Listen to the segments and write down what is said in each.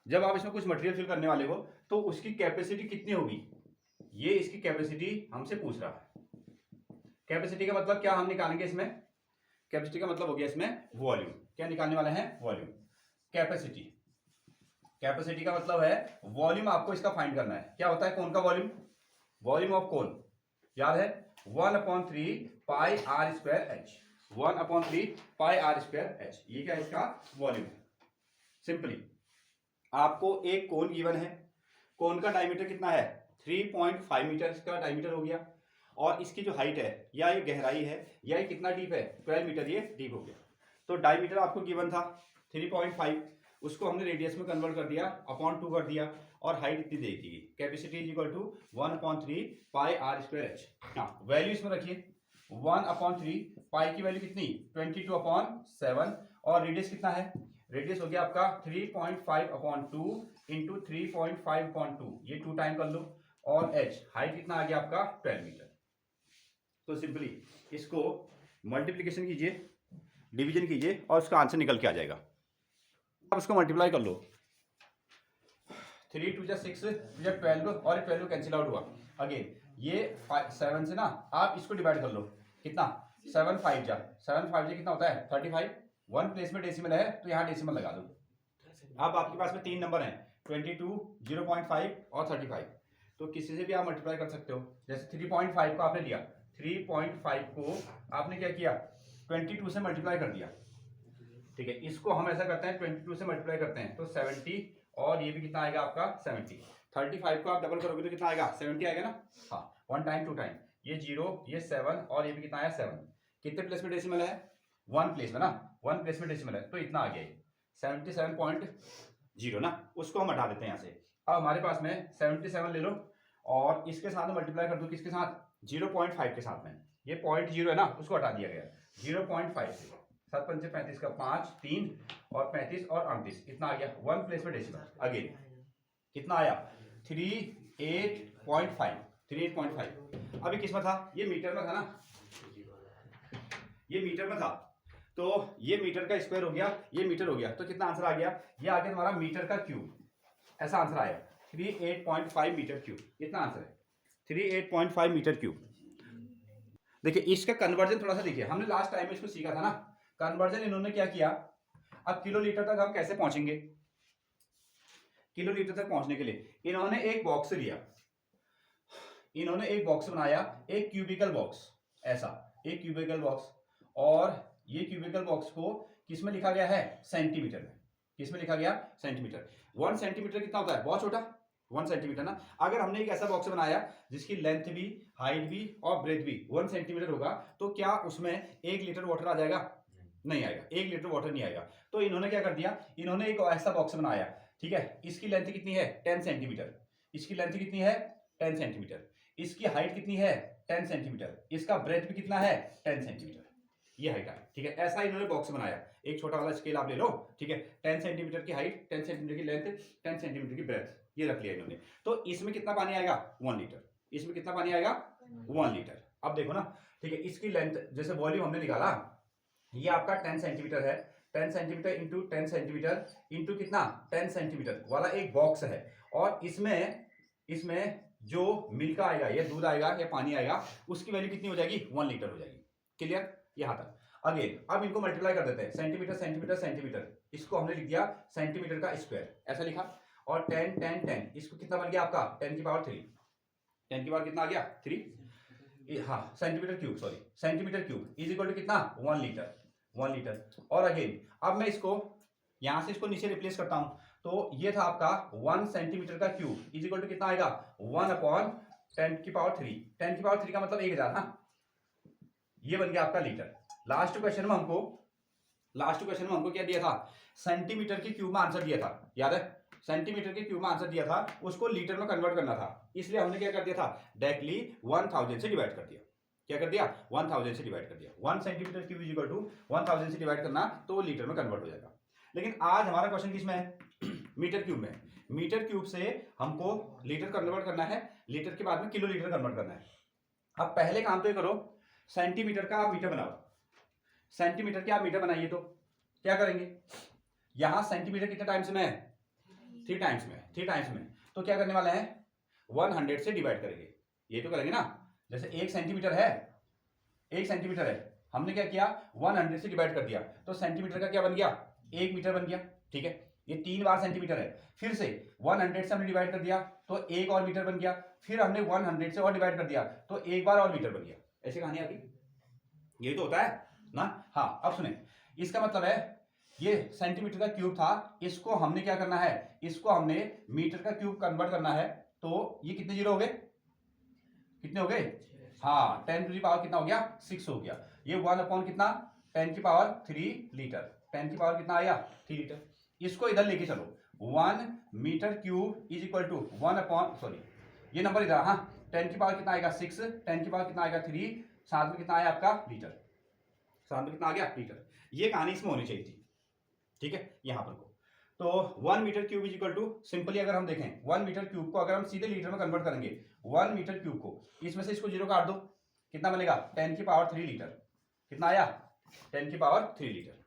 जब आप इसमें कुछ मटेरियल फिल करने वाले हो तो उसकी कैपेसिटी कितनी होगी, ये इसकी कैपेसिटी हमसे पूछ रहा है। कैपेसिटी का मतलब क्या हम निकालेंगे इसमें, कैपेसिटी का मतलब हो गया इसमें वॉल्यूम। क्या निकालने वाले हैं, वॉल्यूम। कैपेसिटी, कैपेसिटी का मतलब है वॉल्यूम, आपको इसका फाइंड करना है। क्या होता है कोन का वॉल्यूम, वॉल्यूम ऑफ कोन याद है 1/3 pi are square H, 1/3 pi are square H, ये क्या इसका वॉल्यूम है। सिंपली आपको एक कोन गिवन है, कोन का डायमीटर कितना है 3.5 मीटर, इसका डायमीटर हो गया, और इसकी जो हाइट है या ये गहराई है या ये कितना डीप है 12 मीटर, ये डीप हो गया। तो डायमीटर आपको गिवन था 3.5, उसको हमने रेडियस में कन्वर्ट कर दिया, अपॉन 2 कर दिया, और हाइट इतनी दे दी। Capacity is equal to 1/3 pi are square H. हाँ वैल्यू इसमें रखिए 1/3, पाई की वैल्यू कितनी 22/7, और रेडियस कितना है, रेडियस हो गया आपका 3.5/2 इंटू 3.5/2, ये 2 टाइम कर लो, और एच हाइट कितना आ गया आपका 12 मीटर। तो सिंपली इसको मल्टीप्लीकेशन कीजिए, डिवीजन कीजिए, और उसका आंसर निकल के आ जाएगा। आप उसको मल्टीप्लाई कर लो, 3 2 6 2 12, और 12 कैंसिल आउट हुआ। अगेन ये 7 से ना आप इसको डिवाइड कर लो, कितना 7 5 जा कितना होता है 35, वन प्लेस में डेसिमल है तो यहाँ डेसिमल लगा दो। अब आपके पास में 3 नंबर हैं 22, 0.5 और 35, तो किसी से भी आप मल्टीप्लाई कर सकते हो। जैसे 3.5 को आपने लिया, 3.5 को आपने क्या किया 22 से मल्टीप्लाई कर दिया, ठीक है। इसको हम ऐसा करते हैं 22 से मल्टीप्लाई करते हैं तो 70, और ये भी कितना आएगा आपका 70। 35 को आप डबल करोगे तो कितना आएगा 70 आएगा ना, हाँ 1 टाइम 2 टाइम, ये 0 ये 7, और ये भी कितना आया 7। कितने प्लेस में डेसिमल है 1 प्लेस में ना, 1 प्लेस में डेसिमल है तो इतना आ गया 77.0 ना, उसको हम हटा देते हैं यहाँ से। अब हमारे पास में 77 ले लो, और इसके साथ मल्टीप्लाई कर दो, किसके साथ 0.5 के साथ में, ये 0.0 है ना उसको हटा दिया गया 0.5 से, 7 पंचे 35 का 5 3 और 35 और 38, कितना आ गया 1 प्लेस में डेसिमल। अगेन कितना आया 38.5। अभी किसमें था, ये मीटर में था ना, ये मीटर में था, तो ये मीटर का स्क्वायर हो गया, ये मीटर हो गया, तो कितना आंसर आ गया, ये आ गया तुम्हारा मीटर का क्यूब, ऐसा आंसर आया 38.5 मीटर क्यूब। कितना आंसर है 38.5 मीटर क्यूब। देखिए इसका कन्वर्जन थोड़ा सा देखिए, हमने लास्ट टाइम में इसको सीखा था ना, कन्वर्जन इन्होंने क्या किया। अब किलोलीटर तक हम कैसे पहुंचेंगे, किलोलीटर तक पहुंचने के लिए इन्होंने एक बॉक्स लिया, इन्होंने एक बॉक्स बनाया, एक क्यूबिकल बॉक्स, ऐसा एक क्यूबिकल बॉक्स, और ये क्यूबिकल बॉक्स को किसमें लिखा गया है सेंटीमीटर में, किसमें लिखा गया सेंटीमीटर। 1 सेंटीमीटर कितना होता है, बहुत छोटा 1 सेंटीमीटर ना। अगर हमने एक ऐसा बॉक्स बनाया जिसकी लेंथ भी हाइट भी और ब्रेथ भी 1 सेंटीमीटर होगा, तो क्या उसमें 1 लीटर वाटर आ जाएगा, नहीं आएगा, 1 लीटर वाटर नहीं आएगा। तो इन्होंने क्या कर दिया, इन्होंने एक ऐसा बॉक्स बनाया, ठीक है, इसकी लेंथ कितनी है 10 सेंटीमीटर, इसकी लेंथ कितनी है 10 सेंटीमीटर, इसकी हाइट कितनी है 10 सेंटीमीटर, इसका ब्रेथ भी कितना है 10 सेंटीमीटर, ये हाइट है, ठीक है। ऐसा इन्होंने बॉक्स बनाया, एक छोटा वाला स्केल आप ले लो, ठीक है, 10 सेंटीमीटर की हाइट, 10 सेंटीमीटर की लेंथ, 10 सेंटीमीटर की ब्रेथ, ये रख लिया इन्होंने। तो इसमें कितना पानी आएगा 1 लीटर, इसमें कितना पानी आएगा 1 लीटर। अब देखो ना, ठीक है, इसकी लेंथ जैसे वॉल्यूम हमने निकाला, ये आपका 10 सेंटीमीटर है, 10 सेंटीमीटर इंटू 10 सेंटीमीटर इंटू कितना 10 सेंटीमीटर वाला एक बॉक्स है, और इसमें जो मिल्क आएगा या दूध आएगा या पानी आएगा, उसकी वैल्यू कितनी हो जाएगी 1 लीटर हो जाएगी। क्लियर, यहाँ तक। अगेन अब इनको मल्टीप्लाई कर देते हैं, सेंटीमीटर सेंटीमीटर सेंटीमीटर, इसको हमने लिख दिया सेंटीमीटर का स्क्वायर, ऐसा लिखा, और 10 10 10, इसको कितना बन गया आपका 10 की पावर 3, 10 की पावर कितना आ गया 3, हाँ centimetre cube, sorry centimetre cube is equal to कितना 1 लीटर, 1 लीटर। और अगेन अब मैं इसको यहां से इसको नीचे रिप्लेस करता हूं, तो ये था आपका 1 सेंटीमीटर का क्यूब इज इक्वल टू कितना आएगा 1/10 की पावर 3, 10 की पावर 3 का मतलब 1000 ना, ये बन गया आपका लीटर। लास्ट क्वेश्चन में हमको क्या दिया था, सेंटीमीटर के क्यूब में आंसर दिया था, याद है, सेंटीमीटर के क्यूब में आंसर दिया था, उसको लीटर में कन्वर्ट करना था, इसलिए हमने क्या कर दिया था डायरेक्टली 1000 से डिवाइड कर दिया। क्या कर दिया 1000 से डिवाइड कर दिया, 1 centimetre cube is equal to 1000 से डिवाइड करना, तो वो लीटर में कन्वर्ट हो जाएगा। लेकिन आज हमारा क्वेश्चन किसमें है मीटर क्यूब में, मीटर क्यूब से हमको लीटर कन्वर्ट करना है, लीटर के बाद में किलो लीटर कन्वर्ट करना है। अब पहले काम तो ये करो, सेंटीमीटर का आप मीटर बनाओ, सेंटीमीटर के आप मीटर बनाइए, तो क्या करेंगे, यहां सेंटीमीटर कितने टाइम्स में है 3 टाइम्स में तो क्या करने वाले हैं, 100 से डिवाइड करेंगे, ये तो करेंगे ना। जैसे 1 सेंटीमीटर है, 1 सेंटीमीटर है, हमने क्या किया 100 से डिवाइड कर दिया, तो सेंटीमीटर का क्या बन गया 1 मीटर बन गया, ठीक है। ये 3 बार सेंटीमीटर है, फिर से 100 से हमने डिवाइड कर दिया तो 1 और मीटर बन गया, फिर हमने 100 से और डिवाइड कर दिया तो 1 बार और मीटर बन गया। ऐसी कहानी आती, यही तो होता है ना। हाँ, अब सुने, इसका मतलब है ये सेंटीमीटर का क्यूब था, इसको हमने क्या करना है, इसको हमने मीटर का क्यूब कन्वर्ट करना है, तो ये कितने जीरो हो गए, कितने हो गए, हाँ 10 टू दी पावर कितना हो गया 6 हो गया। ये 1 अपॉन कितना 10 की पावर 3 लीटर, 10 की पावर कितना आया 3 लीटर। इसको इधर लेके चलो, 1 metre cube is equal to 1 upon, sorry ये नंबर इधर, हाँ 10 की पावर कितना आएगा 6, 10 की पावर कितना आएगा 3, साथ में कितना आया आपका लीटर, साथ में कितना आ गया लीटर। ये कहानी इसमें होनी चाहिए थी, ठीक है। यहां पर को तो 1 metre cube is equal to, simply अगर हम देखें 1 मीटर क्यूब को अगर हम सीधे लीटर में कन्वर्ट करेंगे, 1 मीटर क्यूब को इसमें से इसको जीरो काट दो, कितना बनेगा 10 की पावर 3 लीटर, कितना आया 10 की पावर 3 लीटर।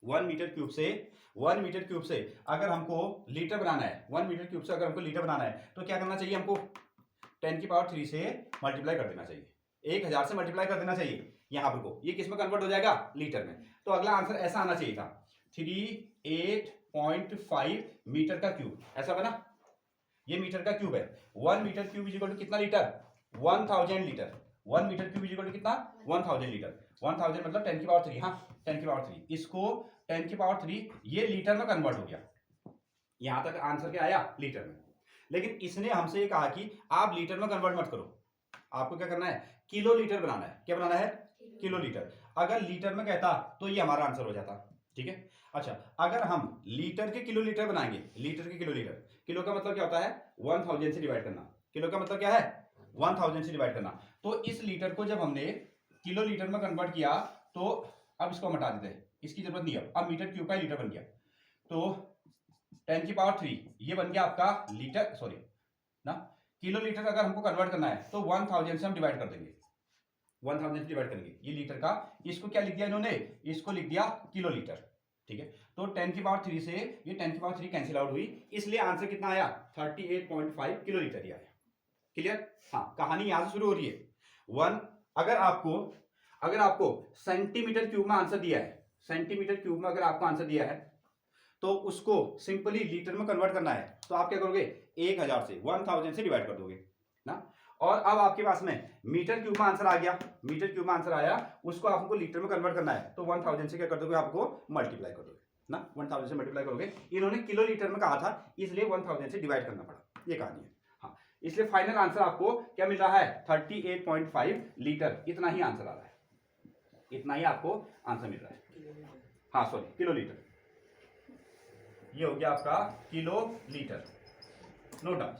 1 मीटर क्यूब से, 1 मीटर क्यूब से अगर हमको लीटर बनाना है, 1 मीटर क्यूब से अगर हमको लीटर बनाना है तो क्या करना चाहिए, हमको 10 की पावर 3 से मल्टीप्लाई कर देना चाहिए, 1000 से मल्टीप्लाई कर देना चाहिए। यहां पर को ये किस में कन्वर्ट हो जाएगा, लीटर में। तो अगला आंसर ऐसा आना चाहिए था 38.5 मीटर का क्यूब, ऐसा बना, ये मीटर का क्यूब है। 1 metre cube is equal to कितना litre, 1000 litre. 1 metre cube is equal to कितना 1000 लीटर, 1000 मतलब 10 की पावर 3, हाँ 10 की पावर 3, इसको 10 की पावर 3 ये लीटर में कन्वर्ट हो गया। यहां तक आंसर क्या आया लीटर में। लेकिन इसने हमसे ये कहा कि आप लीटर में कन्वर्ट मत करो, आपको क्या करना है किलो लीटर बनाना है। क्या बनाना है, किलो लीटर। अगर लीटर में कहता तो ये हमारा आंसर हो जाता, ठीक है। अच्छा, अगर हम लीटर के किलो लीटर बनाएंगे, लीटर के किलो लीटर, किलो का मतलब क्या होता है 1000 से डिवाइड करना, किलो का मतलब क्या है 1000 से डिवाइड करना। तो इस लीटर को जब हमने किलो लीटर में कन्वर्ट किया तो अब इसको हटा देते हैं, इसकी जरूरत नहीं है, अब मीटर क्यूब का लीटर बन गया। तो 10 की पावर 3 ये बन गया आपका लीटर, सॉरी ना, किलो लीटर अगर हमको कन्वर्ट करना है तो 1000 से हम डिवाइड कर देंगे, 1000 से डिवाइड करेंगे ये लीटर का। इसको क्या लिख दिया इन्होंने, इसको लिख दिया किलो लीटर, ठीक है। तो 10 की पावर 3 से ये 10 की पावर 3 कैंसिल आउट हुई, इसलिए आंसर कितना आया 38.5 किलो लीटर ही आया। क्लियर, हाँ कहानी यहां से शुरू हो रही है। 1 अगर आपको सेंटीमीटर क्यूब में आंसर दिया है, सेंटीमीटर क्यूब में अगर आपको आंसर दिया है तो उसको सिंपली लीटर में कन्वर्ट करना है, तो आप क्या करोगे 1000 से 1000 से डिवाइड कर दोगे ना। और अब आपके पास में मीटर क्यूब में आंसर आ गया, मीटर क्यूब में आंसर आया, उसको आपको लीटर में कन्वर्ट करना है, तो 1000 से क्या कर दोगे, आपको मल्टीप्लाई कर दोगे ना, 1000 से मल्टीप्लाई करोगे। इन्होंने किलो लीटर में कहा था इसलिए 1000 से डिवाइड करना पड़ा, ये कहानी है। हाँ, इसलिए फाइनल आंसर आपको क्या मिल रहा है 38.5 लीटर, इतना ही आंसर आ रहा है, इतना ही आपको आंसर मिल रहा है। हाँ सॉरी किलो लीटर, ये हो गया आपका किलो लीटर, नोट डाउन।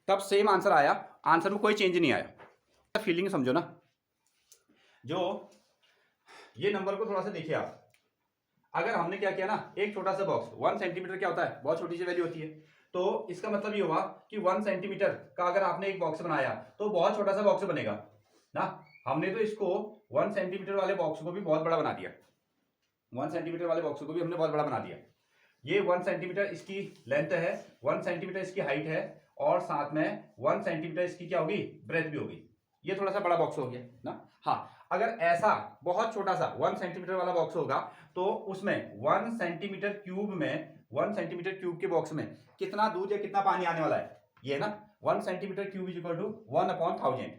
तब सेम आंसर आया, आंसर में कोई चेंज नहीं आया। फीलिंग समझो ना, जो ये नंबर को थोड़ा सा देखिए आप, अगर हमने क्या किया ना, एक छोटा सा बॉक्स 1 सेंटीमीटर क्या होता है, बहुत छोटी सी वैल्यू होती है, तो इसका मतलब ये हुआ कि 1 सेंटीमीटर का अगर आपने एक बॉक्स बनाया तो बहुत छोटा सा बॉक्स बनेगा ना। हमने तो इसको 1 सेंटीमीटर वाले बॉक्स को भी बहुत बड़ा बना दिया, 1 सेंटीमीटर वाले बॉक्स को भी हमने बहुत बड़ा बना दिया। ये 1 सेंटीमीटर इसकी लेंथ है, 1 सेंटीमीटर इसकी हाइट है, और साथ में 1 सेंटीमीटर इसकी क्या होगी ब्रेथ भी होगी। ये थोड़ा सा बड़ा बॉक्स हो गया ना। हाँ, अगर ऐसा बहुत छोटा सा 1 सेंटीमीटर वाला बॉक्स होगा तो उसमें 1 सेंटीमीटर क्यूब में, 1 सेंटीमीटर क्यूब के बॉक्स में कितना दूध या कितना पानी आने वाला है, ये ना 1 centimetre cube is equal to 1/1000।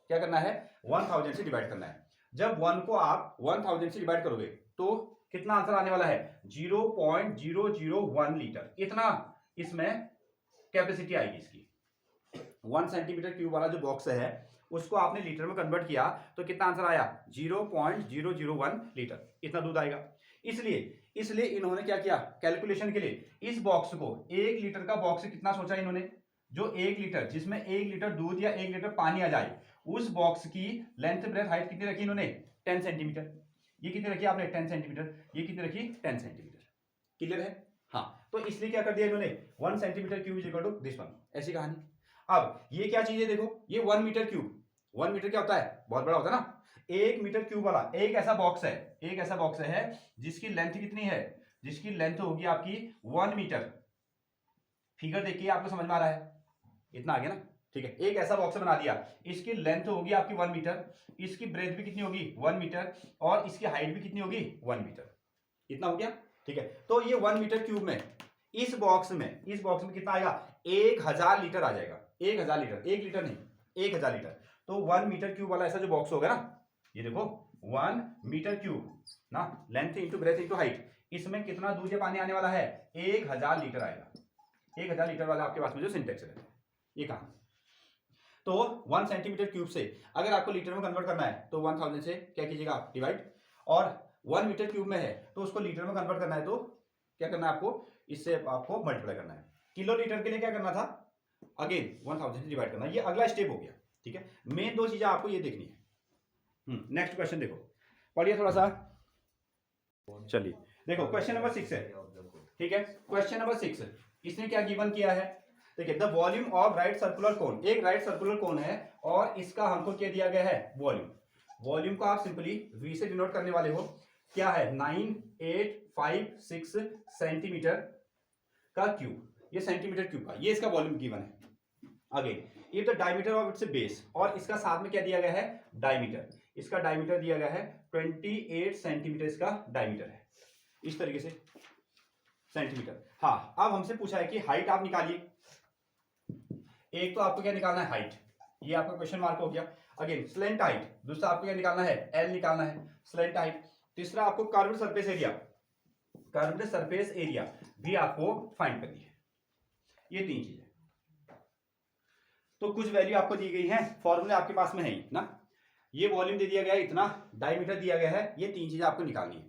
क्या करना है 1000 से डिवाइड करना है। जब 1 को आप 1000 से डिवाइड करोगे तो कितना आंसर आने वाला है 0.001 लीटर, इतना इसमें कैपेसिटी आएगी इसकी। 1 सेंटीमीटर क्यूब वाला जो बॉक्स है उसको आपने लीटर में कन्वर्ट किया तो कितना आंसर आया 0.001 लीटर, इतना दूध आएगा। इसलिए इन्होंने क्या किया कैलकुलेशन के लिए, इस बॉक्स को 1 लीटर का बॉक्स कितना सोचा इन्होंने, जो 1 लीटर जिसमें 1 लीटर दूध या 1 लीटर पानी आ जाए, उस बॉक्स की लेंथ ब्रेथ हाइट कितनी रखी इन्होंने 10 सेंटीमीटर। ये कितनी रखी आपने 10 सेंटीमीटर, ये कितनी रखी 10 सेंटीमीटर। क्लियर है, हाँ। तो इसलिए क्या कर दिया इन्होंने 1 centimetre cube is equal to this one, ऐसी कहानी। अब ये क्या चीज है देखो, ये 1 मीटर क्यूब, 1 मीटर क्या होता है बहुत बड़ा होता है ना। 1 मीटर क्यूब वाला एक ऐसा बॉक्स है, एक ऐसा बॉक्स है जिसकी लेंथ कितनी है जिसकी लेंथ होगी आपकी 1 मीटर। फिगर देखिए आपको समझ में आ रहा है, इतना आ गया ना, ठीक है। एक ऐसा बॉक्स बना दिया, इसकी लेंथ होगी आपकी 1 मीटर, इसकी ब्रेथ भी कितनी होगी 1 मीटर, और इसकी हाइट भी कितनी होगी 1 मीटर। इतना हो गया, ठीक है। तो ये 1 मीटर क्यूब में इस बॉक्स में कितना आएगा, 1000 लीटर आ जाएगा। 1000 लीटर, 1 लीटर नहीं, 1000 लीटर। तो 1 मीटर क्यूब वाला ऐसा जो बॉक्स होगा ना, ये देखो 1 मीटर क्यूब ना, length into breadth into height, इसमें कितना दूध या पानी आने वाला है, 1000 लीटर आएगा। 1000 लीटर वाला आपके पास में जो सिंटेक्स है, ये कहां, तो 1 सेंटीमीटर क्यूब से अगर आपको लीटर में कन्वर्ट करना है तो 1000 से क्या कीजिएगा आप डिवाइड, और 1 मीटर क्यूब में है तो उसको लीटर में कन्वर्ट करना है तो क्या करना है आपको, इससे आपको मल्टीप्लाई करना है। किलो लीटर के लिए क्या करना था, अगेन 1000 से डिवाइड करना, ये अगला स्टेप हो गया, ठीक है। मेन दो चीजें आपको ये देखनी है। नेक्स्ट क्वेश्चन देखो, पढ़िए थोड़ा सा, चलिए देखो क्वेश्चन नंबर 6 है, ठीक है। क्वेश्चन नंबर 6 इसने क्या गिवन किया है, देखिए the volume of right circular cone, एक राइट सर्कुलर कोन है और इसका हमको क्या दिया गया है, वॉल्यूम। वॉल्यूम को आप सिंपली v से डिनोट करने वाले हो, क्या है 9856 सेंटीमीटर का क्यूब, ये सेंटीमीटर क्यूब का, ये इसका वॉल्यूम गिवन है। अगेन ये तो डायमीटर ऑफ इट्स बेस, और इसका साथ में क्या दिया गया है, डायमीटर, इसका डायमीटर दिया गया है 28 सेंटीमीटर, इसका डायमीटर है इस तरीके से सेंटीमीटर। हाँ, अब हमसे पूछा है कि हाइट आप निकालिए। एक तो आपको क्या निकालना है, हाइट, ये आपका क्वेश्चन मार्क हो गया। अगेन स्लेंट हाइट, दूसरा आपको क्या निकालना है, एल निकालना है, स्लेंट हाइट। तीसरा आपको curved surface area, curved surface area भी आपको फाइंड करनी है। ये तीन चीजें, तो कुछ वैल्यू आपको दी गई है, फॉर्मूले आपके पास में है ही ना, ये वॉल्यूम दे दिया गया है, इतना डायमीटर दिया गया है, ये तीन चीजें आपको निकालनी है।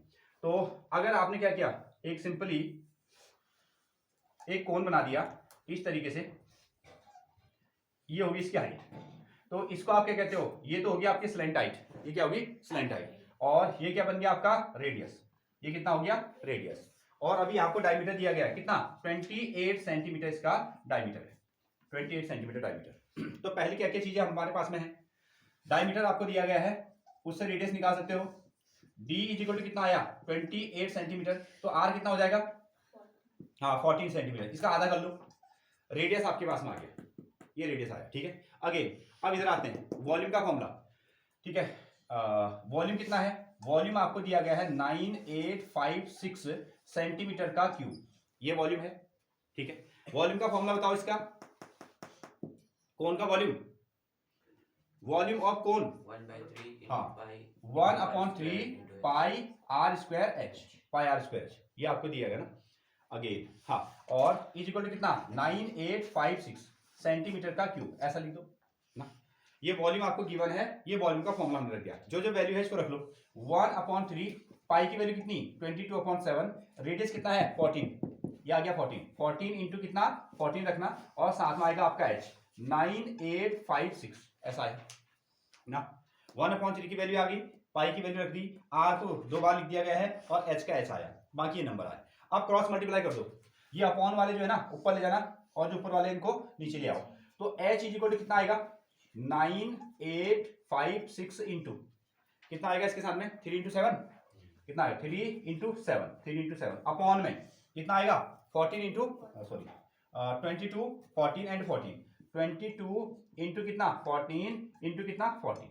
तो अगर आपने क्या किया, एक सिंपली एक कोन बना दिया इस तरीके से, ये होगी इसकी हाइट, तो इसको आप क्या कहते हो, ये तो होगी आपकी स्लेंट हाइट, ये क्या होगी स्लेंट हाइट, और ये क्या बन गया आपका रेडियस, ये कितना हो गया रेडियस। और अभी आपको डायमीटर दिया गया है कितना, 28 सेंटीमीटर इसका डायमीटर है, 28 सेंटीमीटर डायमीटर। तो पहले क्या क्या चीजें हमारे पास में है, डायमीटर आपको दिया गया है, उससे रेडियस निकाल सकते हो। d इज इक्वल टू कितना आया 28 सेंटीमीटर, तो r कितना हो जाएगा, हाँ 14 सेंटीमीटर, इसका आधा कर लो, रेडियस आपके पास में आ गया, ये रेडियस आया, ठीक है। अगेन अब इधर आते हैं, वॉल्यूम का फॉर्मूला, ठीक है। वॉल्यूम कितना है, वॉल्यूम आपको दिया गया है 9856 सेंटीमीटर का क्यूब, ये वॉल्यूम है, ठीक है। वॉल्यूम का फॉर्मूला बताओ इसका, कोन का वॉल्यूम, वॉल्यूम ऑफ कोन 1/3 हाँ 1/3 pi are square H, pi are square H, ये आपको दिया गया ना। अगेन हाँ, और इज इक्वल टू कितना 9856 सेंटीमीटर का क्यूब, ऐसा लिख दो ना। ये वॉल्यूम आपको गिवन है, ये वॉल्यूम का फॉर्मूला हमने रख दिया, जो जो वैल्यू है इसको रख लो। 1/3 पाई की वैल्यू कितनी 22/7, रेडियस कितना है 14, ये आ गया 14 इंटू कितना 14 रखना, और साथ में आएगा आपका एच 9856, ऐसा है ना। 1/3 की वैल्यू आ गई, पाई की वैल्यू रख दी, आर को 2 बार लिख दिया गया है, और एच का एच आया, बाकी ये नंबर आया। अब क्रॉस मल्टीप्लाई कर दो, ये अपॉन वाले जो है ना ऊपर ले जाना, और जो ऊपर वाले इनको नीचे ले आओ, तो एच इज इक्वल टू कितना आएगा 9856 इंटू कितना आएगा इसके साथ में 3 इंटू 7, कितना है 3 इंटू 7 अपॉन में कितना आएगा 14 इंटू सॉरी 22 14 एंड 14 22 इंटू कितना 14 इंटू कितना 14,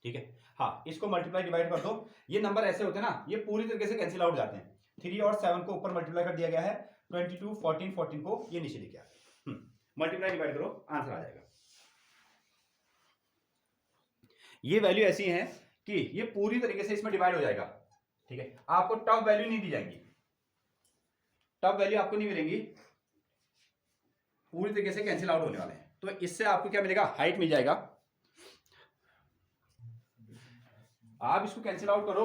ठीक है। हाँ, इसको मल्टीप्लाई डिवाइड कर दो, ये नंबर ऐसे होते हैं ना, ये पूरी तरीके से कैंसिल आउट जाते हैं। 3 और 7 को ऊपर मल्टीप्लाई कर दिया गया है, 22 14 14 को ये नीचे लेके आया, मल्टीप्लाई डिवाइड करो आंसर आ जाएगा। ये वैल्यू ऐसी है कि ये पूरी तरीके से इसमें डिवाइड हो जाएगा, ठीक है। आपको टॉप वैल्यू नहीं दी जाएंगी, टॉप वैल्यू आपको नहीं मिलेंगी, पूरी तरीके से कैंसिल आउट होने वाले हैं। तो इससे आपको क्या मिलेगा, हाइट मिल जाएगा। आप इसको कैंसिल आउट करो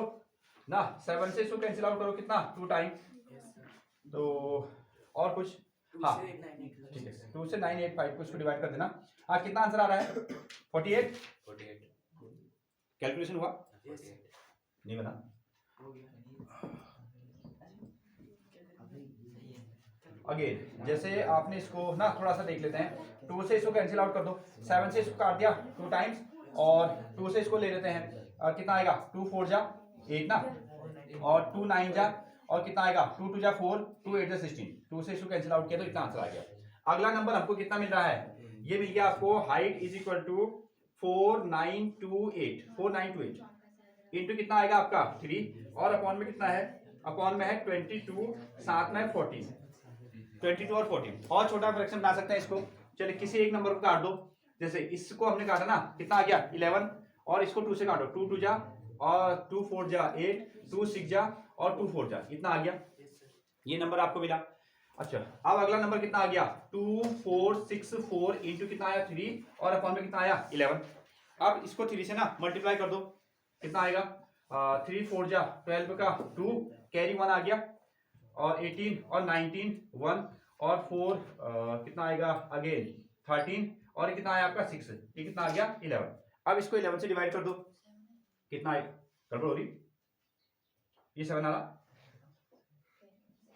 ना, 7 से इसको कैंसिल आउट करो कितना 2 टाइम, तो और कुछ हाँ ठीक है 2 से 985 को इसको डिवाइड कर देना। हाँ, कितना आंसर आ रहा है 48 कैलकुलेशन हुआ नहीं बना। अगेन जैसे आपने इसको ना थोड़ा सा देख लेते हैं, 2 से इसको कैंसिल आउट कर दो, 7 से इसको काट दिया 2 टाइम्स, और 2 से इसको ले लेते हैं, कितना आएगा 2 4 जा 8 ना, और 2 9 जा और कितना आएगा 2 2 जा 4 2 8 जा 16, 2 से इसको कैंसिल आउट किया तो इतना आंसर आ गया। अगला नंबर हमको कितना मिल रहा है, ये मिल गया आपको height is equal to 4928 into कितना आएगा आपका 3 और अपॉन में कितना है, अपॉन में है 22, साथ में 14, 22 और 14 और छोटा फ्रैक्शन बना सकते हैं इसको। चलिए किसी एक नंबर को काट दो, जैसे इसको हमने काटा ना, कितना आ गया 11 और इसको 2 से काटो, 2 2 जा और 2 4 जा 8, 2 6 जा और 2 4 जा, इतना आ गया, ये नंबर आपको मिला। अच्छा अब अगला नंबर कितना आ गया 2464 इंटू कितना आया 3 और अपॉन में कितना आया 11। अब इसको 3 से ना मल्टीप्लाई कर दो, कितना आएगा 3 4 जा 12 का 2 कैरी 1 आ गया और 18 और 19 1 और 4 कितना आएगा अगेन 13 और कितना आया आपका 6, ये कितना आ गया 11। अब इसको 11 से डिवाइड कर दो, कितना आएगा, गड़बड़ हो रही, ये 7 आ रहा,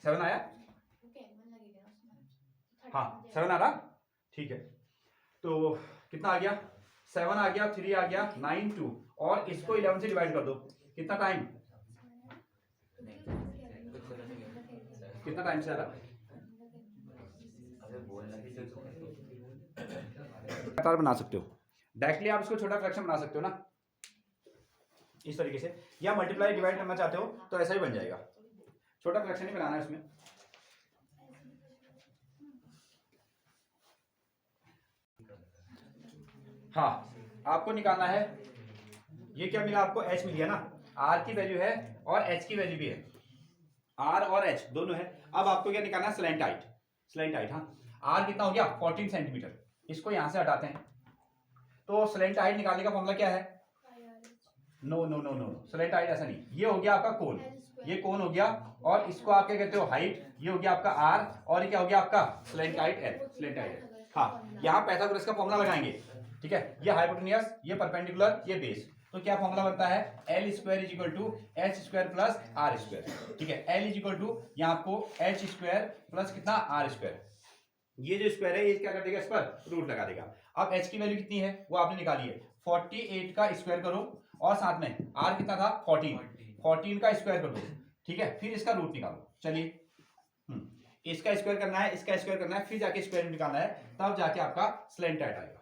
7 आया, हाँ 7 आ रहा, ठीक है। तो कितना आ गया 7 आ गया, 3 आ गया 9 2 और इसको 11 से डिवाइड कर दो, कितना टाइम, कितना टाइम से आ रहा, बना सकते हो डायरेक्टली, आप इसको छोटा फ्रैक्शन बना सकते हो ना इस तरीके से, या मल्टीप्लाई डिवाइड करना चाहते हो तो ऐसा ही बन जाएगा, छोटा फ्रैक्शन ही बनाना है इसमें। हाँ आपको निकालना है, ये क्या मिला आपको h मिल गया ना, r की वैल्यू है और h की वैल्यू भी है, r और h दोनों है। अब आपको क्या निकालना है स्लैंट हाइट, स्लैंट हाइट, हाँ r कितना हो गया 14 सेंटीमीटर, इसको यहां से हटाते हैं तो स्लैंट हाइट निकालने का फॉर्मूला क्या है, no no no no slant height ऐसा नहीं, ये हो गया आपका कोण, ये कोण हो गया और इसको आप क्या कहते हो हाइट, ये हो गया आपका r और ये क्या हो गया आपका slant height l, slant height l। हाँ यहाँ पाइथागोरस का फॉर्मूला लगाएंगे, ठीक है, ये हाइपोटेन्यूज, ये परपेंडिकुलर, ये बेस, तो क्या फॉर्मूला बनता है L square is equal to H square plus R square, ठीक है, एल इज इक्वल टू यहाँ आपको एच स्क्वायर प्लस कितना आर स्क्वायर, ये जो स्क्वायर है ये क्या कर देगा, इस पर रूट लगा देगा। अब h की वैल्यू कितनी है वो आपने निकाली है, 48 का स्क्वायर करो और साथ में r कितना था 14 का स्क्वायर कर दो, ठीक है, फिर इसका रूट निकालो। चलिए इसका स्क्वायर करना है, इसका स्क्वायर करना है, फिर जाके स्क्वायर रूट निकालना है, तब जाके आपका स्लैंट हाइट आएगा।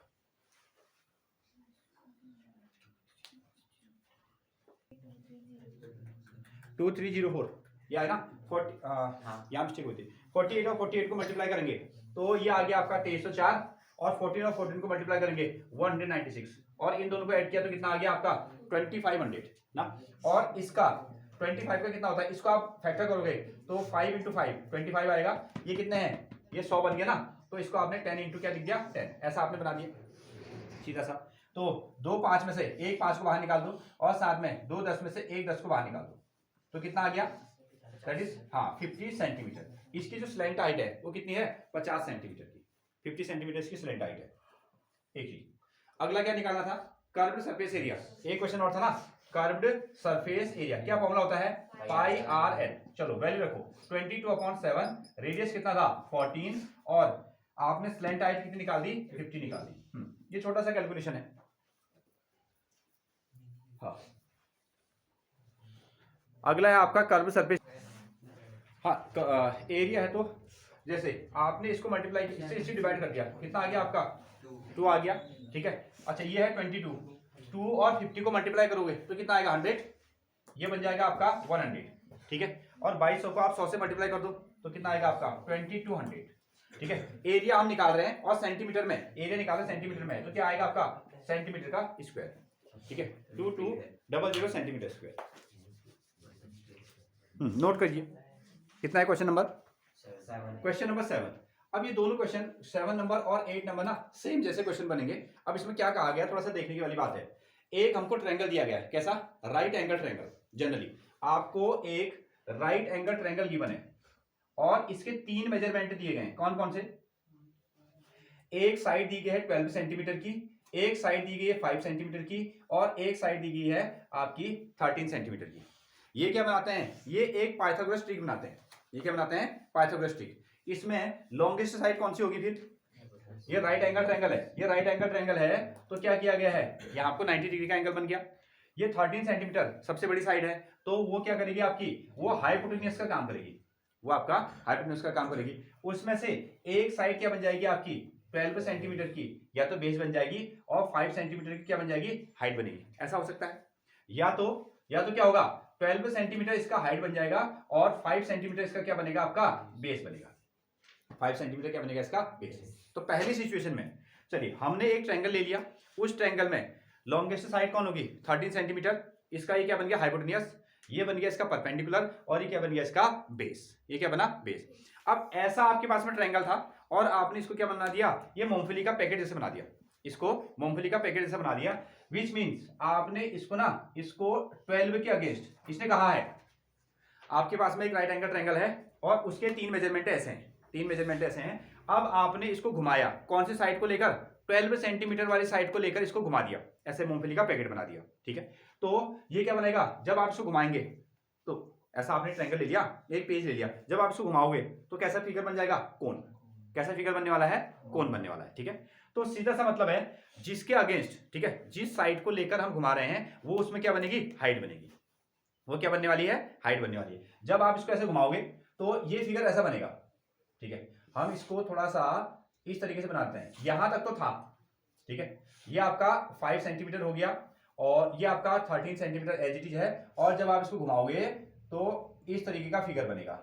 टू 304 ये है ना 40, यहाँ मिस्टेक होती है, 48 और 48 को मल्टीप्लाई करेंगे तो ये आ गया आपका 2304 और 14 और 14 को मल्टीप्लाई करेंगे 196 और इन दोनों को ऐड किया तो कितना आ गया आपका 2500 ना, और इसका 25 का कितना होता है, इसको आप फैक्टर करोगे तो 5 इंटू 5 25 आएगा, ये कितने हैं, ये 100 बन गया ना, तो इसको आपने 10 इंटू क्या लिख दिया 10, ऐसा आपने बना दिया सीधा सा। तो 2 5 में से एक 5 को बाहर निकाल दो और साथ में 2 10 में से एक 10 को बाहर निकाल दो, तो कितना आ गया दैट इज 50 सेंटीमीटर। इसकी जो स्लैंट हाइट है वो कितनी है 50 सेंटीमीटर की, 50 सेंटीमीटर इसकी स्लैंट हाइट है। एक ही अगला क्या निकालना था, कर्व्ड सरफेस एरिया, एक क्वेश्चन और था ना, कर्व्ड सरफेस एरिया क्या फॉर्मूला होता है पाई आर एल, चलो वैल्यू रखो 22/7, रेडियस कितना था 14 और आपने स्लैंट हाइट कितनी निकाल दी 50 निकाल दी, ये छोटा सा कैलकुलेशन है। हाँ अगला है आपका कर्व सरफेस, हाँ एरिया है, तो जैसे आपने इसको मल्टीप्लाई इससे डिवाइड कर दिया, कितना आ गया आपका 2 आ गया, ठीक है। अच्छा ये है 22, 2 और 50 को मल्टीप्लाई करोगे तो कितना आएगा 100, ये बन जाएगा आपका 100, ठीक है, और 2200 को आप 100 से मल्टीप्लाई कर दो तो कितना आएगा आपका 2200, ठीक है। एरिया हम निकाल रहे हैं और सेंटीमीटर में, एरिया निकाल रहे हैं सेंटीमीटर में, तो क्या आएगा आपका सेंटीमीटर का स्क्वायर, ठीक है, 2200 सेंटीमीटर स्क्वायर। नोट करिए कितना है क्वेश्चन नंबर 7। अब ये दोनों क्वेश्चन 7 नंबर और 8 नंबर ना सेम जैसे क्वेश्चन बनेंगे। अब इसमें क्या कहा गया थोड़ा सा देखने की वाली बात है, एक हमको ट्रायंगल दिया गया है, कैसा राइट एंगल ट्रायंगल, जनरली आपको एक राइट एंगल ट्रायंगल गिवन है और इसके 3 मेजरमेंट दिए गए हैं, कौन कौन से, एक साइड दी गई है 12 सेंटीमीटर की, एक साइड दी गई है 5 सेंटीमीटर की और एक साइड दी गई है आपकी 13 सेंटीमीटर की। ये क्या बनाते हैं, ये एक पाइथागोरस ट्रिक बनाते हैं, ये क्या बनाते हैं पाइथागोरस ट्रिक। इसमें लॉन्गेस्ट साइड कौन सी होगी, फिर ये राइट एंगल ट्रायंगल है, ये राइट एंगल ट्रायंगल है, तो क्या किया गया है यहाँ आपको 90 डिग्री का एंगल बन गया, ये 13 सेंटीमीटर सबसे बड़ी साइड है, तो वो क्या करेगी आपकी, वो हाइपोटेन्यूज का काम करेगी, वो आपका हाइपोटेन्यूज का काम करेगी। उसमें से एक साइड क्या बन जाएगी आपकी 12 सेंटीमीटर की, या तो बेस बन जाएगी और 5 सेंटीमीटर की क्या बन जाएगी, हाइट बनेगी। ऐसा हो सकता है, या तो क्या होगा 12 सेंटीमीटर इसका हाइट बन जाएगा और 5 सेंटीमीटर इसका क्या बनेगा, आपका बेस बनेगा। 5 सेंटीमीटर क्या बनेगा इसका बेस। तो पहली सिचुएशन में चलिए हमने एक ट्रायंगल ले लिया, उस ट्रायंगल में लॉन्गेस्ट साइड कौन होगी 13 सेंटीमीटर, इसका ये क्या बन गया हाइपोटेन्यूज, ये बन गया इसका परपेंडिकुलर, और ये क्या बन गया इसका बेस, ये क्या बना बेस। अब ऐसा आपके पास में ट्रायंगल था और आपने इसको क्या बना दिया, ये मूंगफली का पैकेट जैसे बना दिया, इसको मूंगफली का पैकेट जैसा बना दिया, विच मीन्स आपने इसको ना, इसको 12 के अगेंस्ट इसने कहा है, आपके पास में एक राइट एंगल ट्रायंगल है और उसके 3 मेजरमेंट ऐसे हैं, 3 मेजरमेंट ऐसे हैं। अब आपने इसको घुमाया कौन सी साइड को लेकर, 12 सेंटीमीटर वाली साइड को लेकर इसको घुमा दिया, ऐसे मूंगफली का पैकेट बना दिया, ठीक है। तो ये क्या बनेगा, जब आप इसको घुमाएंगे तो ऐसा आपने ट्रायंगल ले लिया, एक पेज ले लिया, जब आप इसको घुमाओगे तो कैसा फिगर बन जाएगा, कोन, कैसा फिगर बनने वाला है, कोन बनने वाला है, ठीक है। तो सीधा सा मतलब है जिसके अगेंस्ट, ठीक है, जिस साइड को लेकर हम घुमा रहे हैं वो उसमें क्या बनेगी, हाइट बनेगी, वो क्या बनने वाली है, हाइट बनने वाली है। जब आप इसको ऐसे घुमाओगे तो ये फिगर ऐसा बनेगा, ठीक है। हम इसको थोड़ा सा इस तरीके से बनाते हैं, यहां तक तो था, ठीक है, ये आपका 5 सेंटीमीटर हो गया और ये आपका 13 सेंटीमीटर एज इट इज है, और जब आप इसको घुमाओगे तो इस तरीके का फिगर बनेगा,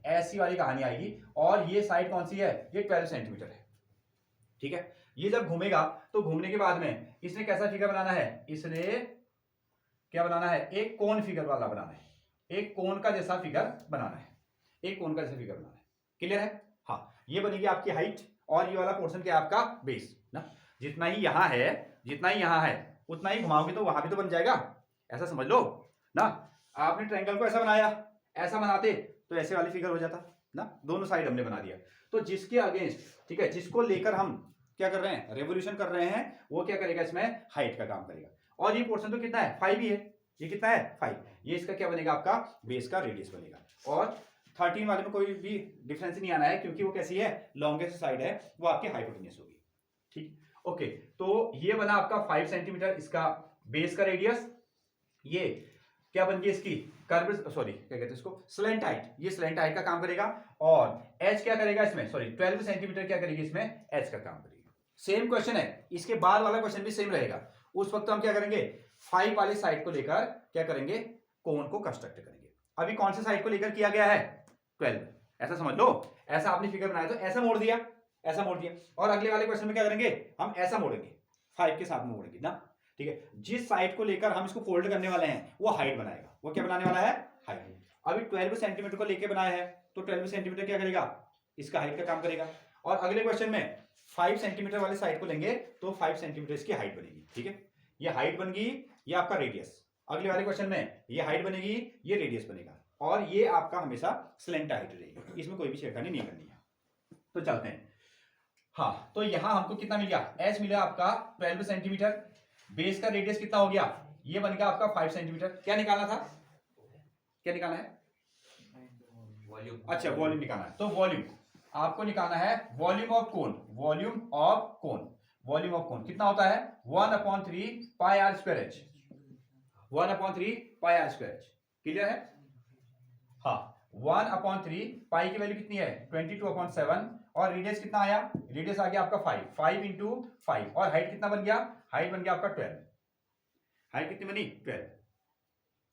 ऐसी वाली कहानी आएगी, और ये साइड कौन सी है, ये 12 सेंटीमीटर है, ठीक है। ये जब घूमेगा तो घूमने के बाद में इसने कैसा फिगर बनाना है, इसने क्या बनाना है, एक कोन फिगर वाला बनाना है, एक कोन का जैसा फिगर बनाना है, एक कोन का जैसा फिगर बनाना है, क्लियर है। हाँ, ये बनेगी आपकी हाइट और ये वाला पोर्शन क्या है आपका बेस ना, जितना ही यहां है, जितना ही यहां है उतना ही घुमाओगे तो वहां भी तो बन जाएगा, ऐसा समझ लो ना। आपने ट्रायंगल को ऐसा बनाया, ऐसा बनाते तो ऐसे वाली फिगर हो जाता ना, दोनों साइड हमने बना दिया। तो जिसके अगेंस्ट, ठीक है, जिसको लेकर हम क्या कर रहे हैं, रेवोल्यूशन कर रहे हैं, वो क्या करेगा, इसमें हाइट का काम करेगा। और ये पोर्शन तो कितना है 5 ही है, ये कितना है 5, ये इसका क्या बनेगा आपका बेस का रेडियस बनेगा। और 13 वाले में कोई भी डिफरेंस नहीं आना है क्योंकि वो कैसी है, लॉन्गेस्ट साइड है, वो आपकी हाइपोटेन्यूज होगी, ठीक, ओके। तो ये बना आपका 5 सेंटीमीटर इसका बेस का रेडियस, ये क्या बन गई इसकी कर्व, सॉरी क्या कहते हैं इसको, स्लेंट हाइट, ये स्लेंट हाइट का काम करेगा। और एच क्या करेगा इसमें, सॉरी 12 सेंटीमीटर क्या करेगी इसमें, एच का काम करेगी। सेम क्वेश्चन है, इसके बाद वाला क्वेश्चन भी सेम रहेगा। उस वक्त हम क्या करेंगे, 5 वाली साइड को लेकर क्या करेंगे, कोन को कंस्ट्रक्ट करेंगे। अभी कौन से साइड को लेकर किया गया है, 12, ऐसा समझ लो, ऐसा आपने फिगर बनाया तो ऐसा मोड़ दिया, ऐसा मोड़ दिया, और अगले वाले क्वेश्चन में क्या करेंगे, हम ऐसा मोड़ेंगे, 5 के साथ में मोड़ेंगे ना, ठीक है। जिस साइड को लेकर हम इसको फोल्ड करने वाले हैं वो हाइट बनाएगा, वो क्या बनाने वाला है, हाइट। अभी 12 सेंटीमीटर को लेकर बनाया है तो 12 सेंटीमीटर क्या करेगा, इसका हाइट का काम करेगा। और अगले क्वेश्चन में 5 सेंटीमीटर वाले साइड को लेंगे तो 5 सेंटीमीटर इसकी हाइट बनेगी, ठीक है। ये हाइट बन गई, ये आपका रेडियस। अगले वाले क्वेश्चन में ये हाइट बनेगी, ये रेडियस बनेगा, और ये आपका हमेशा स्लेंट हाइट रहेगी, इसमें कोई भी छेड़खानी नहीं करनी है। तो चलते हैं, हाँ, तो यहां हमको कितना मिल गया, एच मिला आपका 12 सेंटीमीटर, बेस का रेडियस कितना हो गया, ये बन गया आपका 5 सेंटीमीटर। क्या निकालना था, क्या निकालना है, वॉल्यूम, अच्छा वॉल्यूम निकालना है। तो वॉल्यूम आपको निकालना है, volume of cone, volume of cone, volume of cone कितना होता है 1/3 pi are square H, 1/3 pi are square h, clear है। हाँ, 1/3 पाई की वैल्यू कितनी है 22/7, और रेडियस कितना आया, रेडियस आ गया आपका 5 इंटू 5, और हाइट कितना बन गया, हाइट बन गया आपका 12, हाइट कितनी बनी 12।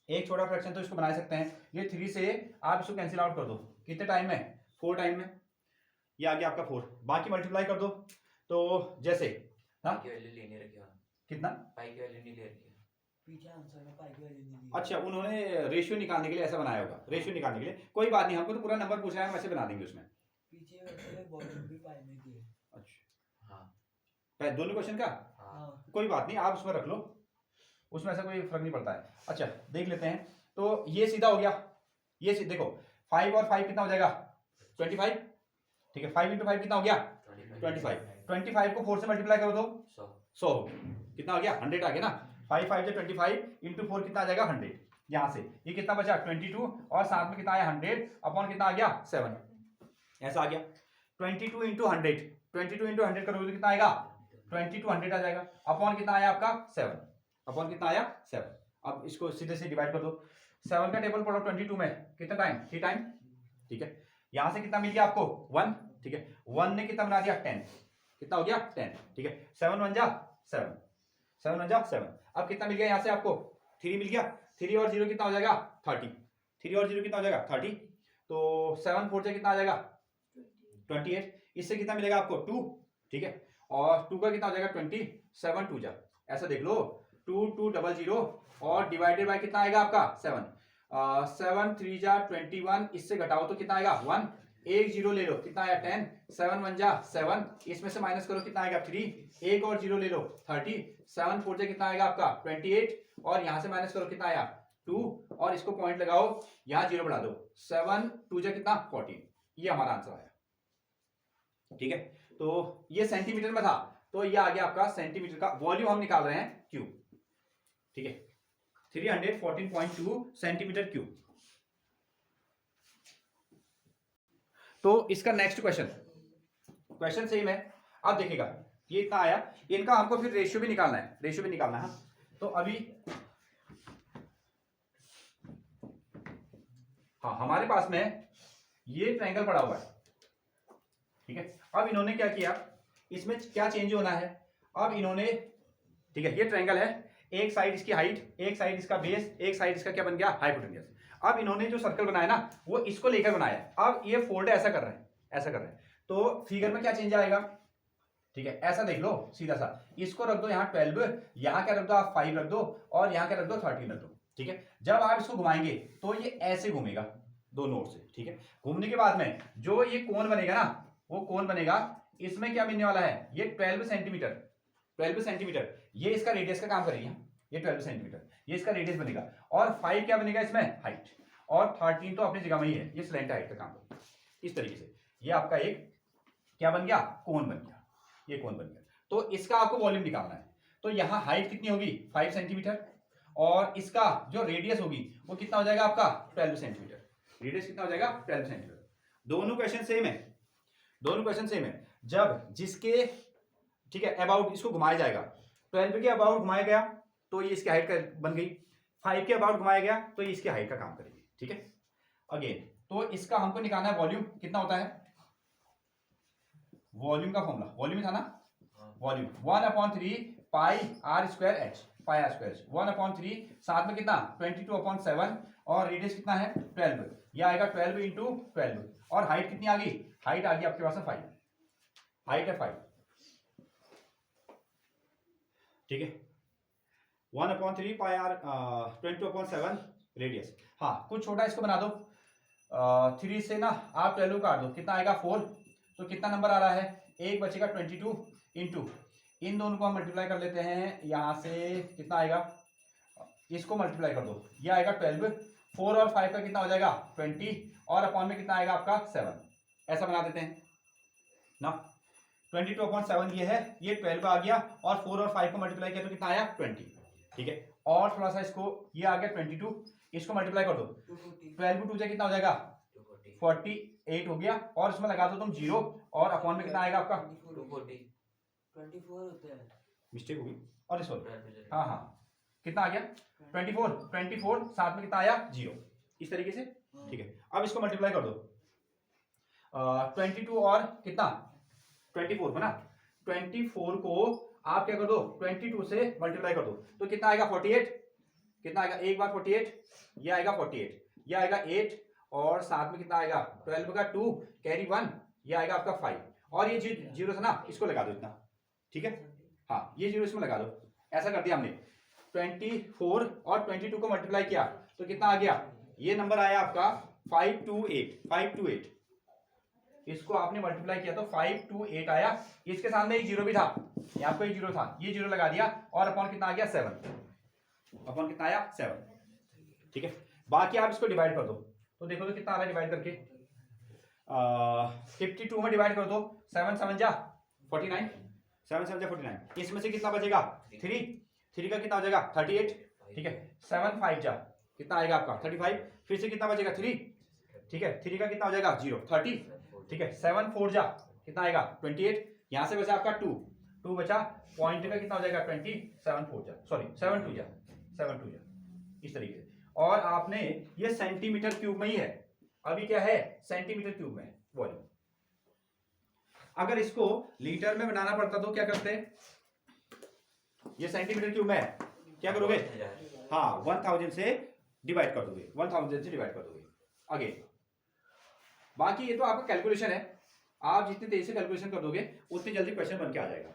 एक छोटा फ्रैक्शन तो इसको बना सकते हैं, ये 3 से आप इसको कैंसिल आउट कर दो, कितने टाइम में 4 टाइम में, ये आ गया आपका 4, बाकी मल्टीप्लाई कर दो। तो जैसे हाँ कितना पाई की वैल्यू नहीं ले रखी है, पीछे आंसर में पाई की वैल्यू नहीं दी। अच्छा, उन्होंने रेशियो निकालने के लिए ऐसा बनाया होगा, रेशियो निकालने के लिए, कोई बात नहीं, हमको तो पूरा नंबर पूछा है, हम ऐसे बना देंगे उसमें। पीछे वैसे वॉल्यूम भी पाई में दिए। अच्छा हाँ दोनों क्वेश्चन का, हाँ कोई बात नहीं, आप उसमें रख लो, उसमें ऐसा कोई फर्क नहीं पड़ता है। अच्छा देख लेते हैं, तो ये सीधा हो गया, ये देखो 5 और 5 कितना हो जाएगा 25, ठीक है। 5 इंटू 5 कितना हो गया 25, 25 को 4 से मल्टीप्लाई करो तो 100 हो गया, कितना हो गया 100 आ गया ना। 5 5 जो 25 इंटू 4 कितना आ जाएगा 100, यहाँ से ये कितना बचा 22, और साथ में कितना आया 100 अपॉन कितना आ गया 7, ऐसा आ गया। 22 इंटू 100, 22 इंटू 100 करोगे तो कितना आएगा 2200 आ जाएगा, अपॉन कितना आया आपका 7, अपॉन कितना आया 7, अब इसको सीधे से डिवाइड कर दो। 7 का टेबल पढ़ो 22 में कितना टाइम, 3 टाइम, ठीक है। यहाँ से कितना मिल गया आपको 1, ठीक है। 1 ने कितना बना दिया 10, कितना हो गया 10, ठीक है। 7 1 जा 7, 7 1 जा 7। अब कितना मिल गया यहाँ से आपको 3 मिल गया। 3 और 0 कितना हो जाएगा 30, 3 और 0 कितना हो जाएगा 30। तो 7 4 से कितना आ जाएगा 28। इससे कितना मिलेगा आपको 2, ठीक है। और 2 का कितना हो जाएगा 20, 7 2 जा, ऐसा देख लो 2 2 0 0 और डिवाइडेड बाय कितना आएगा आपका 7, 7 3 जा 21, इससे घटाओ तो कितना आएगा 1, एक 0 ले लो कितना आया 10, 7 1 जा 7, इसमें से माइनस करो कितना आएगा 3, एक और 0 ले लो 30, 7 4 जा कितना आएगा आपका 28 और यहां से माइनस करो कितना आया 2 और इसको पॉइंट लगाओ यहां 0 बढ़ा दो, 7 2 जा कितना 14। ये हमारा आंसर आया, ठीक है। तो ये सेंटीमीटर में था, तो ये आ गया आपका सेंटीमीटर का वॉल्यूम हम निकाल रहे हैं क्यूब, ठीक है। 314.2 सेंटीमीटर क्यूब। तो इसका नेक्स्ट क्वेश्चन सेम है। अब देखिएगा ये इतना आया, इनका हमको फिर रेशियो भी निकालना है, रेशियो भी निकालना है। तो अभी हाँ हमारे पास में ये ट्रायंगल पड़ा हुआ है, ठीक है। अब इन्होंने क्या किया, इसमें क्या चेंज होना है, अब इन्होंने, ठीक है, ये ट्रायंगल है, एक साइड इसकी हाइट, एक साइड इसका बेस, एक साइड इसका क्या बन गया हाइपोटेन्यूज। अब इन्होंने जो सर्कल बनाया ना वो इसको लेकर बनाया। अब ये फोल्ड ऐसा कर रहे हैं, ऐसा कर रहे हैं, तो फिगर में क्या चेंज आएगा, ठीक है। ऐसा देख लो सीधा सा, इसको रख दो यहाँ 12, यहाँ क्या रख दो आप 5 रख दो और यहाँ क्या रख दो 13 रख दो, ठीक है। जब आप इसको घुमाएंगे तो ये ऐसे घूमेगा दोनों ओर से, ठीक है। घूमने के बाद में जो ये कोण बनेगा ना, वो कोण बनेगा, इसमें क्या मिलने वाला है, ये 12 सेंटीमीटर, 12 सेंटीमीटर, ये इसका रेडियस का काम करेगी, ये 12 सेंटीमीटर ये इसका रेडियस बनेगा, और 5 क्या बनेगा इसमें हाइट, और 13 तो अपनी जगह में ही है, ये स्लैंट हाइट का काम करेगा। इस तरीके से ये आपका एक क्या बन गया, कोण बन गया, ये कोण बन गया। तो इसका आपको वॉल्यूम निकालना है। तो यहाँ हाइट कितनी होगी 5 सेंटीमीटर, और इसका जो रेडियस होगी वो कितना हो जाएगा आपका 12 सेंटीमीटर, रेडियस कितना हो जाएगा 12 सेंटीमीटर। दोनों क्वेश्चन सेम है, दोनों क्वेश्चन सेम है। जब जिसके, ठीक है, अबाउट इसको घुमाया जाएगा, 12 के अबाउट घुमाया गया तो ये इसकी हाइट का बन गई, 5 के अबाउट घुमाया गया तो ये इसकी हाइट का काम करेगी, ठीक है। अगेन तो इसका हमको निकालना है वॉल्यूम, कितना होता है वॉल्यूम का फॉर्मूला, वॉल्यूम था ना, volume 1/3 pi are square H, pi are square 1/3, साथ में कितना 22/7 और रेडियस कितना है 12, ये आएगा 12 इंटू 12, और हाइट कितनी आ गई, हाइट आ गई आपके पास 5, हाइट है 5, ठीक है। 1/3 पाई आर 22/7 रेडियस। हाँ कुछ छोटा इसको बना दो, 3 से ना आप 12 काट दो, कितना आएगा 4, तो कितना नंबर आ रहा है, एक बचेगा 22 इंटू, इन दोनों को हम मल्टीप्लाई कर लेते हैं, यहाँ से कितना आएगा, इसको मल्टीप्लाई कर दो, ये आएगा 12, 4 और 5 का कितना हो जाएगा 20, और अपॉन में कितना आएगा आपका 7, ऐसा बना देते हैं ना। 22/7 ये है, ये 12 आ गया, और 4 और 5 को मल्टीप्लाई किया तो कितना आया 20, ठीक है। और थोड़ा सा इसको, ये आ गया 22, इसको मल्टीप्लाई कर दो, 12 2 से कितना हो जाएगा 48 हो गया, और इसमें लगा दो तुम 0, और अपॉन में कितना आएगा आपका 24 होता है, मिस्टेक होगी, और इसको हाँ हाँ कितना आ गया 24, साथ में कितना आया 0, इस तरीके से, ठीक है। अब इसको मल्टीप्लाई कर दो, 22 और कितना 24 बना, 24 को आप क्या कर दो 22 से मल्टीप्लाई कर दो तो कितना आएगा 48, कितना आएगा एक बार 48, ये आएगा 48, ये आएगा 8, और साथ में कितना आएगा 12 का 2 कैरी 1, ये आएगा आपका 5, और ये 0 था ना, इसको लगा दो इतना, ठीक है। हाँ ये 0 इसमें लगा दो, ऐसा कर दिया हमने। 24 और 22 को मल्टीप्लाई किया तो कितना आ गया, ये नंबर आया आपका 528, इसको आपने मल्टीप्लाई किया तो 528 आया, इसके साथ में एक 0 भी था, यहाँ पे एक 0 था, ये 0 लगा दिया, और अपॉन कितना आ गया 7, अपॉन कितना आया 7, ठीक है। बाकी आप इसको डिवाइड कर दो, तो देखो तो कितना आ रहा है डिवाइड करके, 52 में डिवाइड कर दो, 7 7 जा 49, 7 7 जा 49, इसमें से कितना बचेगा 3 का कितना हो जाएगा 38, ठीक है। 7 5 जा कितना आएगा आपका 35, फिर से कितना बचेगा 3, ठीक है, 3 का कितना हो जाएगा 0 30, ठीक है। 7 4 जा कितना आएगा 28, यहाँ से बचा आपका 2 बचा, पॉइंट का कितना हो जाएगा 20, 7 4 जा, सॉरी 7 2 जा, इस तरीके से, और आपने ये सेंटीमीटर क्यूब में ही है, अभी क्या है सेंटीमीटर क्यूब में वॉल्यूम। अगर इसको लीटर में बनाना पड़ता तो क्या करते, ये सेंटीमीटर क्यूब में है, क्या करोगे, हाँ 1000 से डिवाइड कर दोगे, 1000 से डिवाइड कर दोगे आगे। बाकी ये तो आपका कैलकुलेशन है, आप जितनी तेजी से कैलकुलेशन कर दोगे उतनी जल्दी क्वेश्चन बन के आ जाएगा,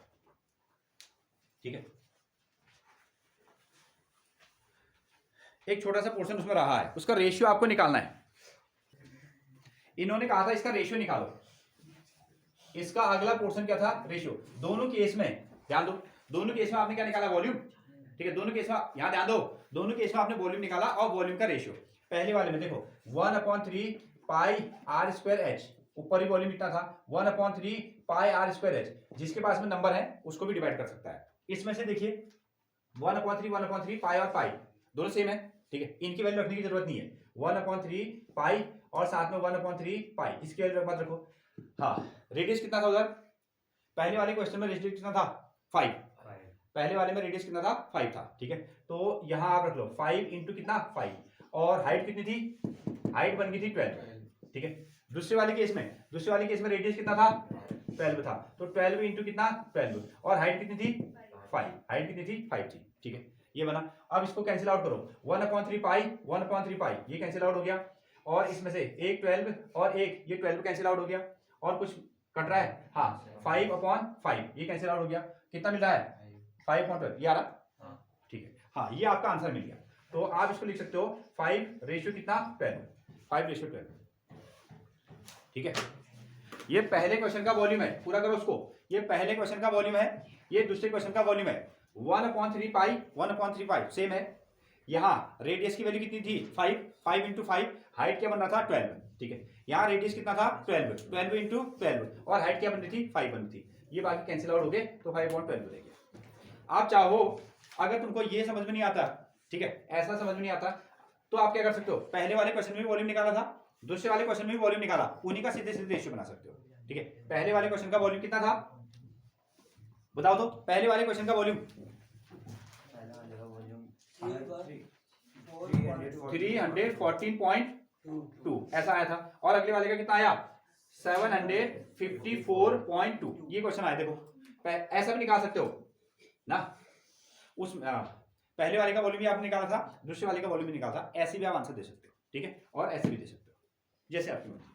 ठीक है। एक छोटा सा पोर्शन उसमें रहा है, उसका रेशियो आपको निकालना है। इन्होंने कहा था इसका रेशियो निकालो, इसका अगला पोर्शन क्या था, रेशियो। दोनों केस में ध्यान दो, दोनों केस में आपने क्या निकाला, वॉल्यूम, ठीक है। दोनों केस में यहां ध्यान दो, दोनों केस में आपने वॉल्यूम निकाला और वॉल्यूम का रेशियो। पहले वाले में देखो 1/3 पाई r स्क्वायर h, ऊपर ही वॉल्यूम इतना था 1/3 पाई r स्क्वायर h, जिसके पास में नंबर है उसको भी डिवाइड कर सकता है। इसमें से देखिए 1/3 पाई और पाई दोनों सेम है, ठीक है, इनकी वैल्यू रखने की जरूरत नहीं है। 1/3 पाई और साथ में 1/3 पाई, इसकी वैल्यू मत रखो। हाँ, रेडियस कितना था उधर, पहले वाले क्वेश्चन में रेडियस कितना था 5, पहले वाले में रेडियस कितना था 5 था, ठीक है। तो यहां आप रख लो 5 इंटू कितना 5, और हाइट कितनी थी, हाइट बन गई थी 12, ठीक है। दूसरे वाले केस में रेडियस कितना था 12 था, तो 12 इंटू कितना 12, और हाइट कितनी थी 5, हाइट कितनी थी 5 थी, ठीक है, ये बना। अब इसको कैंसिल आउट करो, 1/3 पाई 1/3 पाई ये कैंसिल आउट हो गया, और इसमें से एक 12 और एक ये 12 कैंसिल आउट हो गया, और कुछ कट रहा है, हाँ 5/5 ये कैंसिल आउट हो गया, कितना मिल रहा है 5/12, ये आ रहा, ठीक है। हाँ, ये आपका आंसर मिल गया। तो आप इसको लिख सकते हो 5 रेशियो कितना 12, 5 रेशियो 12, ठीक है। ये पहले क्वेश्चन का वॉल्यूम है, पूरा करो उसको, ये पहले क्वेश्चन का वॉल्यूम है, ये दूसरे क्वेश्चन का वॉल्यूम है। 1/3 पाई 1/3 पाई सेम है। यहाँ रेडियस की वैल्यू कितनी थी 5 इंटू 5, हाइट क्या बन रहा था 12, ठीक है। यहाँ रेडियस कितना था 12 इंटू 12, और हाइट क्या बन रही थी 5 बन रही थी, ये बाकी कैंसिल आउट हो गए, तो 5/12 रहेगा। आप चाहो, अगर तुमको ये समझ में नहीं आता, ठीक है, ऐसा समझ में नहीं आता, तो आप क्या कर सकते हो, पहले वाले क्वेश्चन में भी वॉल्यूम निकाला था, दूसरे वाले क्वेश्चन में भी वॉल्यूम निकाला, उन्हीं का सीधे सीधे रेशियो बना सकते हो, ठीक है। पहले वाले क्वेश्चन का वॉल्यूम कितना था बताओ तो, पहले वाले क्वेश्चन का वॉल्यूम 314.2 ऐसा आया था, और अगले वाले का कितना आया 754.2, ये क्वेश्चन आया। देखो ऐसा भी निकाल सकते हो ना, उस पहले वाले का वॉल्यूम भी आपने निकाला था, दूसरे वाले का वॉल्यूम भी निकाला था, ऐसे भी आप आंसर दे सकते हो, ठीक है, और ऐसे भी दे सकते हो, जैसे आपकी मर्जी।